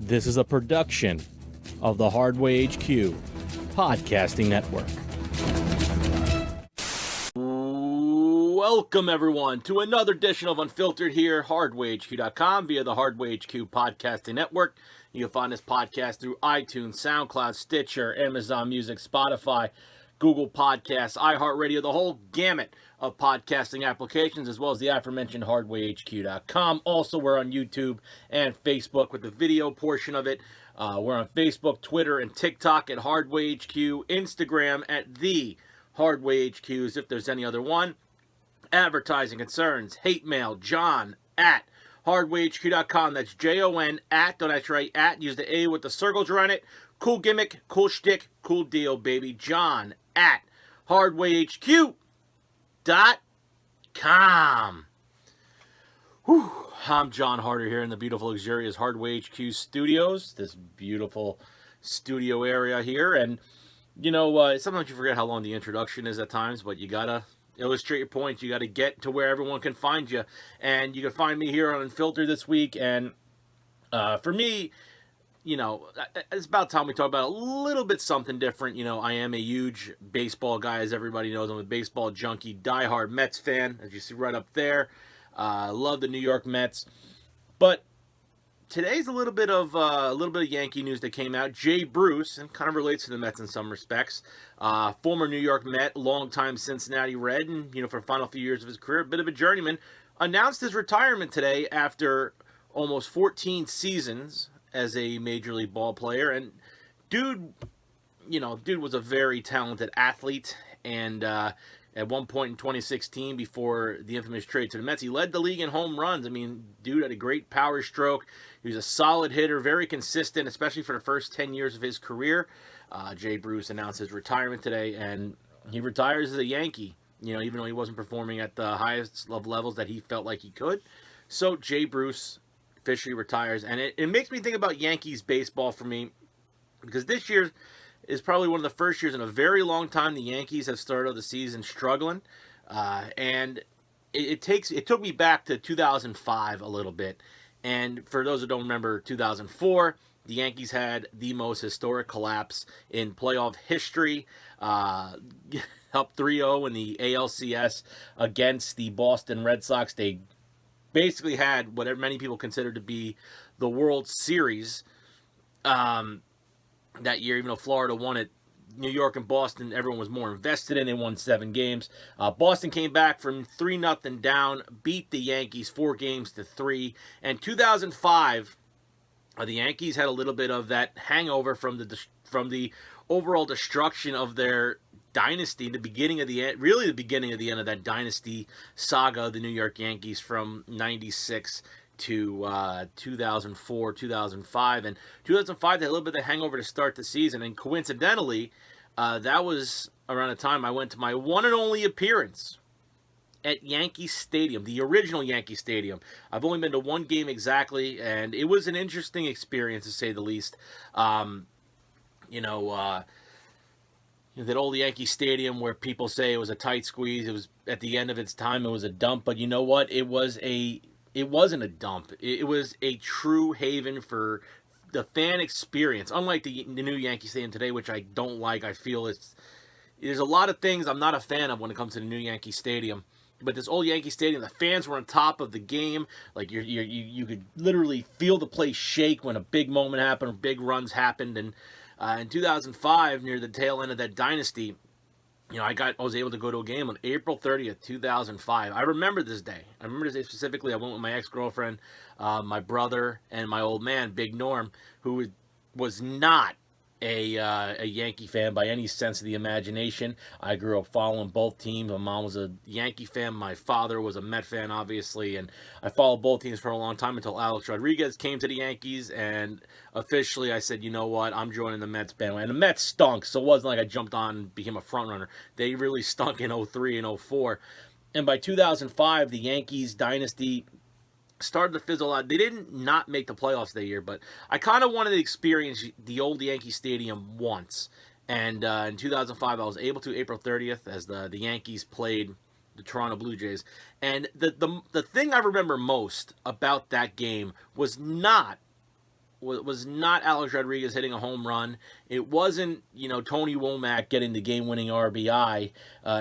This is a production of the Hardway HQ Podcasting Network. Welcome, everyone, to another edition of Unfiltered here, HardwayHQ.com, via the Hardway HQ Podcasting Network. You can find this podcast through iTunes, SoundCloud, Stitcher, Amazon Music, Spotify, Google Podcasts, iHeartRadio, the whole gamut of podcasting applications, as well as the aforementioned HardwayHQ.com. Also, we're on YouTube and Facebook with the video portion of it. We're on Facebook, Twitter, and TikTok at HardwayHQ, Instagram at the HardwayHQs, if there's any other one. Advertising concerns, hate mail, John at HardwayHQ.com. That's Jon at, don't that's right, at, use the A with the circles around it. Cool gimmick, cool shtick, cool deal, baby. John at HardwayHQ.com. Whew. I'm Jon Harder here in the beautiful, luxurious Hardway HQ studios. This beautiful studio area here. And, you know, sometimes you forget how long the introduction is at times, but you gotta illustrate your points. You got to get to where everyone can find you. And you can find me here on Unfiltered this week. And for me, you know, it's about time we talk about a little bit something different. You know, I am a huge baseball guy, as everybody knows. I'm a baseball junkie, diehard Mets fan, as you see right up there. Love the New York Mets. But today's a little bit of Yankee news that came out. Jay Bruce, and kind of relates to the Mets in some respects, former New York Met, longtime Cincinnati Red, and for the final few years of his career, a bit of a journeyman, announced his retirement today after almost 14 seasons as a major league ball player. And dude was a very talented athlete, and at one point in 2016, before the infamous trade to the Mets, he led the league in home runs. I mean, dude had a great power stroke. He was a solid hitter, very consistent, especially for the first 10 years of his career. Jay Bruce announced his retirement today, and he retires as a Yankee, even though he wasn't performing at the highest of levels that he felt like he could. So Jay Bruce officially retires, and it makes me think about Yankees baseball for me, because this year is probably one of the first years in a very long time the Yankees have started the season struggling, and it took me back to 2005 a little bit. And for those who don't remember, 2004, the Yankees had the most historic collapse in playoff history, up 3-0 in the ALCS against the Boston Red Sox. They basically had what many people consider to be the World Series that year, even though Florida won it. New York and Boston, everyone was more invested in. They won 7 games. Boston came back from 3-0 down, beat the Yankees 4-3. And 2005, the Yankees had a little bit of that hangover from the overall destruction of their dynasty, the beginning of the end of that dynasty saga of the New York Yankees from 96 to 2004, 2005. And 2005, they had a little bit of a hangover to start the season. And coincidentally, that was around the time I went to my one and only appearance at Yankee Stadium, the original Yankee Stadium. I've only been to one game exactly, and it was an interesting experience, to say the least. That old Yankee Stadium where people say it was a tight squeeze. It was, at the end of its time, it was a dump. But you know what? It wasn't a dump. It was a true haven for the fan experience. Unlike the new Yankee Stadium today, which I don't like. I feel there's a lot of things I'm not a fan of when it comes to the new Yankee Stadium. But this old Yankee Stadium, the fans were on top of the game. Like you could literally feel the place shake when a big moment happened, or big runs happened. And in 2005, near the tail end of that dynasty, I was able to go to a game on April 30th, 2005. I remember this day. I remember this day specifically. I went with my ex-girlfriend, my brother, and my old man, Big Norm, who was not a Yankee fan by any sense of the imagination. I grew up following both teams. My mom was a Yankee fan. My father was a Met fan, obviously, and I followed both teams for a long time until Alex Rodriguez came to the Yankees, and officially I said, you know what, I'm joining the Mets bandwagon. And the Mets stunk, so it wasn't like I jumped on and became a front runner. They really stunk in 03 and 04. And by 2005, the Yankees dynasty started to fizzle out. They didn't not make the playoffs that year, but I kind of wanted to experience the old Yankee Stadium once. And in 2005, I was able to, April 30th, as the Yankees played the Toronto Blue Jays. And the thing I remember most about that game was not was not Alex Rodriguez hitting a home run. It wasn't, Tony Womack getting the game-winning RBI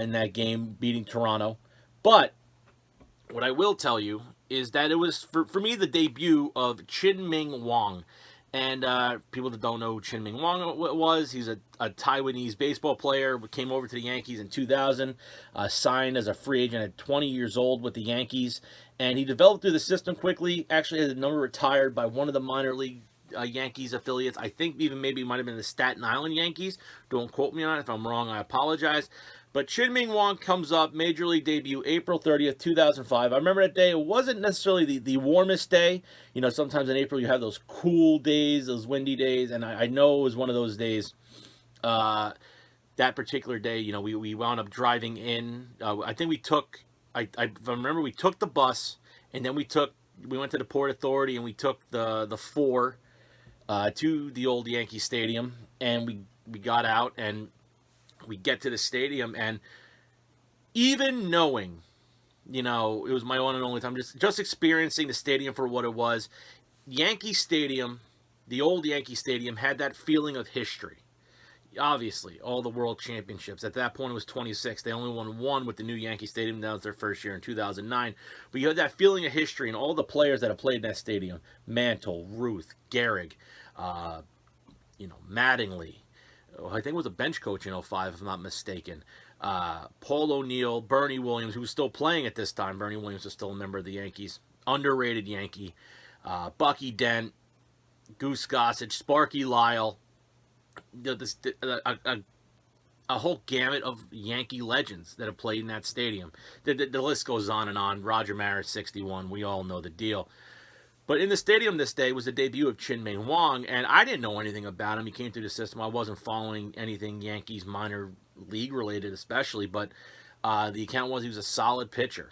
in that game, beating Toronto. But what I will tell you is that it was, for me, the debut of Chien Ming Wang. And people that don't know who Chien Ming Wang was, he's a Taiwanese baseball player, came over to the Yankees in 2000, signed as a free agent at 20 years old with the Yankees, and he developed through the system quickly, actually had a number retired by one of the minor league Yankees affiliates. I think even maybe it might have been the Staten Island Yankees. Don't quote me on it. If I'm wrong, I apologize. But Chien Ming Wang comes up, Major League debut, April 30th, 2005. I remember that day. It wasn't necessarily the warmest day. Sometimes in April you have those cool days, those windy days, and I know it was one of those days. That particular day, we wound up driving in. I think we took, I remember we took the bus, and then we went to the Port Authority, and we took the 4 to the old Yankee Stadium, and we got out, and we get to the stadium, and even knowing, it was my one and only time, just experiencing the stadium for what it was, Yankee Stadium, the old Yankee Stadium, had that feeling of history. Obviously, all the world championships. At that point, it was 26. They only won 1 with the new Yankee Stadium. That was their first year in 2009. But you had that feeling of history, and all the players that have played in that stadium, Mantle, Ruth, Gehrig, Mattingly, I think it was a bench coach in 05, if I'm not mistaken. Paul O'Neill, Bernie Williams, who was still playing at this time. Bernie Williams was still a member of the Yankees. Underrated Yankee. Bucky Dent, Goose Gossage, Sparky Lyle. A whole gamut of Yankee legends that have played in that stadium. The list goes on and on. Roger Maris, 61. We all know the deal. But in the stadium this day was the debut of Chien Ming Wang, and I didn't know anything about him. He came through the system. I wasn't following anything Yankees minor league related especially, but the account was he was a solid pitcher,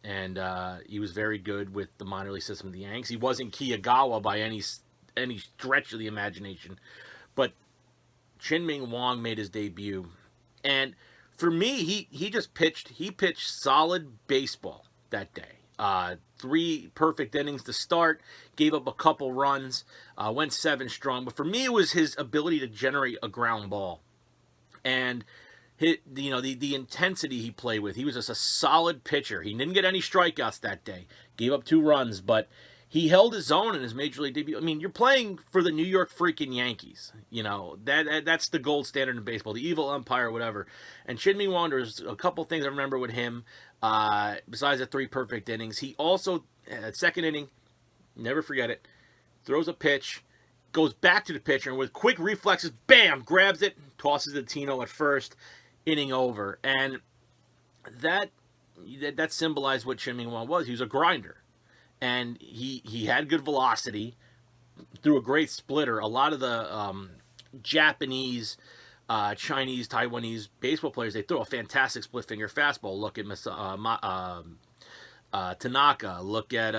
and he was very good with the minor league system of the Yanks. He wasn't Kiyagawa by any stretch of the imagination, but Chien Ming Wang made his debut, and for me, he pitched solid baseball that day. 3 perfect innings to start, gave up a couple runs, went 7 strong. But for me, it was his ability to generate a ground ball, and the intensity he played with. He was just a solid pitcher. He didn't get any strikeouts that day. Gave up 2 runs, but he held his own in his major league debut. I mean, you're playing for the New York freaking Yankees. That's the gold standard in baseball, the evil umpire, whatever. And Chien Ming Wang, there's a couple things I remember with him. Besides the 3 perfect innings, he also, second inning, never forget it, throws a pitch, goes back to the pitcher, and with quick reflexes, bam, grabs it, tosses it to Tino at first, inning over. And that symbolized what Chien Ming Wang was. He was a grinder. And he had good velocity, threw a great splitter. A lot of the Japanese, Chinese, Taiwanese baseball players, they throw a fantastic split finger fastball. Look at Tanaka. Look at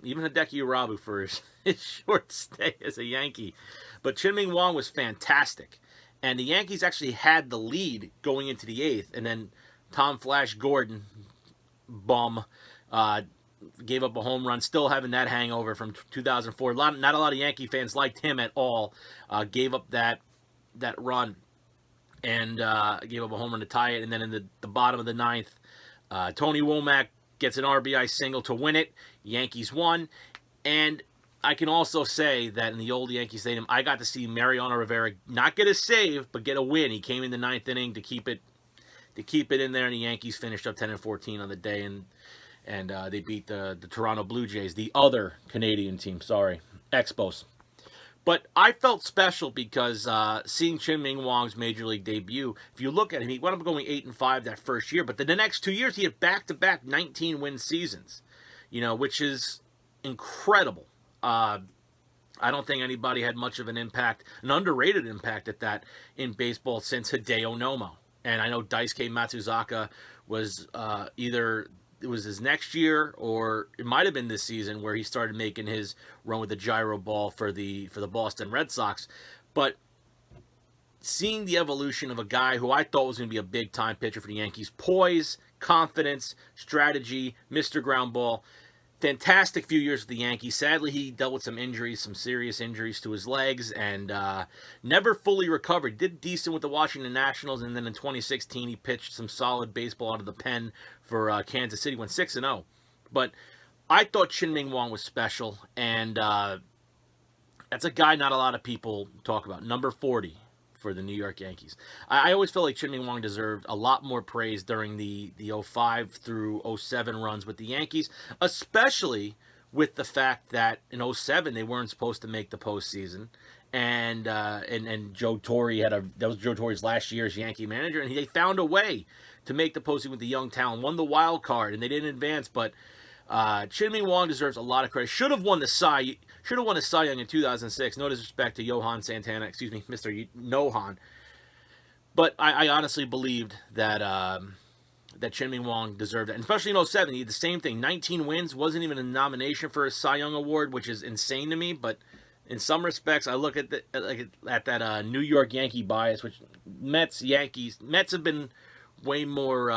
even Hideki Urabu for his short stay as a Yankee. But Chien Ming Wang was fantastic. And the Yankees actually had the lead going into the 8th. And then Tom Flash Gordon, bum, gave up a home run, still having that hangover from 2004. Not a lot of Yankee fans liked him at all. Gave up that run and gave up a home run to tie it. And then in the bottom of the 9th, Tony Womack gets an RBI single to win it. Yankees won. And I can also say that in the old Yankee Stadium, I got to see Mariano Rivera not get a save, but get a win. He came in the 9th inning to keep it in there, and the Yankees finished up 10-14 on the day, and they beat the Toronto Blue Jays, the other Canadian team, Expos. But I felt special because seeing Chien Ming Wang's Major League debut, if you look at him, he wound up going 8-5 that first year, but then the next 2 years he had back-to-back 19-win seasons, which is incredible. I don't think anybody had much of an impact, an underrated impact at that in baseball since Hideo Nomo. And I know Daisuke Matsuzaka was either it was his next year or it might have been this season where he started making his run with the gyro ball for the Boston Red Sox. But seeing the evolution of a guy who I thought was going to be a big-time pitcher for the Yankees, poise, confidence, strategy, Mr. Ground Ball, fantastic few years with the Yankees. Sadly, he dealt with some injuries, some serious injuries to his legs, and never fully recovered. Did decent with the Washington Nationals, and then in 2016, he pitched some solid baseball out of the pen for Kansas City, went 6-0. But I thought Chien Ming Wang was special, and that's a guy not a lot of people talk about. Number 40 for the New York Yankees. I always felt like Chien Ming Wang deserved a lot more praise during the 05 through 07 runs with the Yankees, especially with the fact that in 07 they weren't supposed to make the postseason. And Joe Torre that was Joe Torre's last year as Yankee manager, and they found a way to make the postseason with the young talent, won the wild card, and they didn't advance, but Chien Ming Wang deserves a lot of credit. Should have won the Cy Young in 2006. No disrespect to Johan Santana, excuse me, Mr. Nohan. But I honestly believed that that Chien Ming Wang deserved it, and especially in 07. He did the same thing. 19 wins, wasn't even a nomination for a Cy Young award, which is insane to me. But in some respects, I look at that New York Yankee bias, which Mets have been way more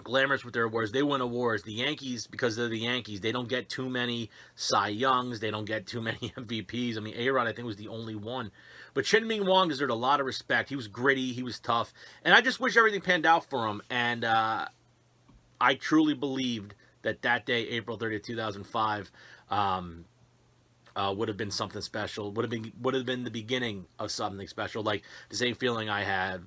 glamorous with their awards. They win awards. The Yankees, because they're the Yankees, they don't get too many Cy Youngs. They don't get too many MVPs. I mean, A-Rod, I think, was the only one. But Chien Ming Wang deserved a lot of respect. He was gritty. He was tough. And I just wish everything panned out for him. And I truly believed that day, April 30th, 2005, would have been something special. Would have been the beginning of something special. Like the same feeling I had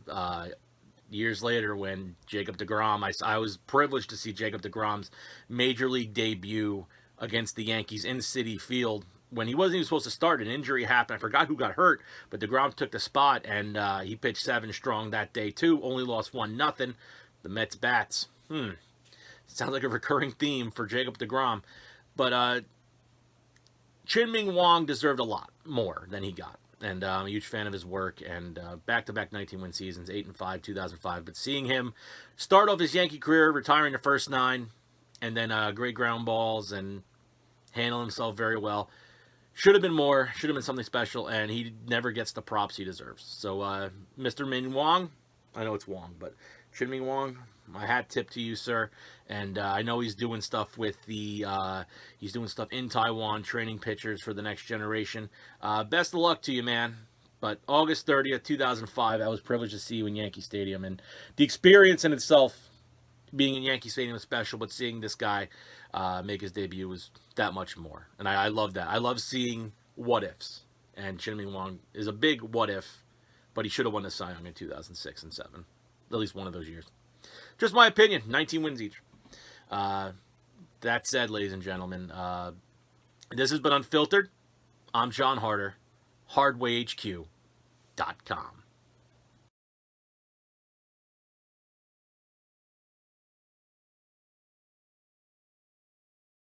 years later when Jacob deGrom, I was privileged to see Jacob deGrom's major league debut against the Yankees in Citi Field when he wasn't even supposed to start. An injury happened. I forgot who got hurt, but deGrom took the spot, and he pitched 7 strong that day too. Only lost 1-0. The Mets bats. Sounds like a recurring theme for Jacob deGrom. But Chien Ming Wang deserved a lot more than he got. And I'm a huge fan of his work, and back-to-back 19-win seasons, 8-5, 2005. But seeing him start off his Yankee career, retiring the first 9, and then great ground balls and handle himself very well, should have been more, should have been something special, and he never gets the props he deserves. So, Mr. Ming Wang, I know it's Wang, but Chien Ming Wang, my hat tip to you, sir. And I know he's doing stuff with he's doing stuff in Taiwan, training pitchers for the next generation. Best of luck to you, man. But August 30th, 2005, I was privileged to see you in Yankee Stadium. And the experience in itself, being in Yankee Stadium was special, but seeing this guy make his debut was that much more. And I love that. I love seeing what-ifs. And Chien Ming Wang is a big what-if, but he should have won the Cy Young in 2006 and 2007. At least one of those years. Just my opinion. 19 wins each. That said, ladies and gentlemen, this has been Unfiltered. I'm Jon Harder. HardwayHQ.com.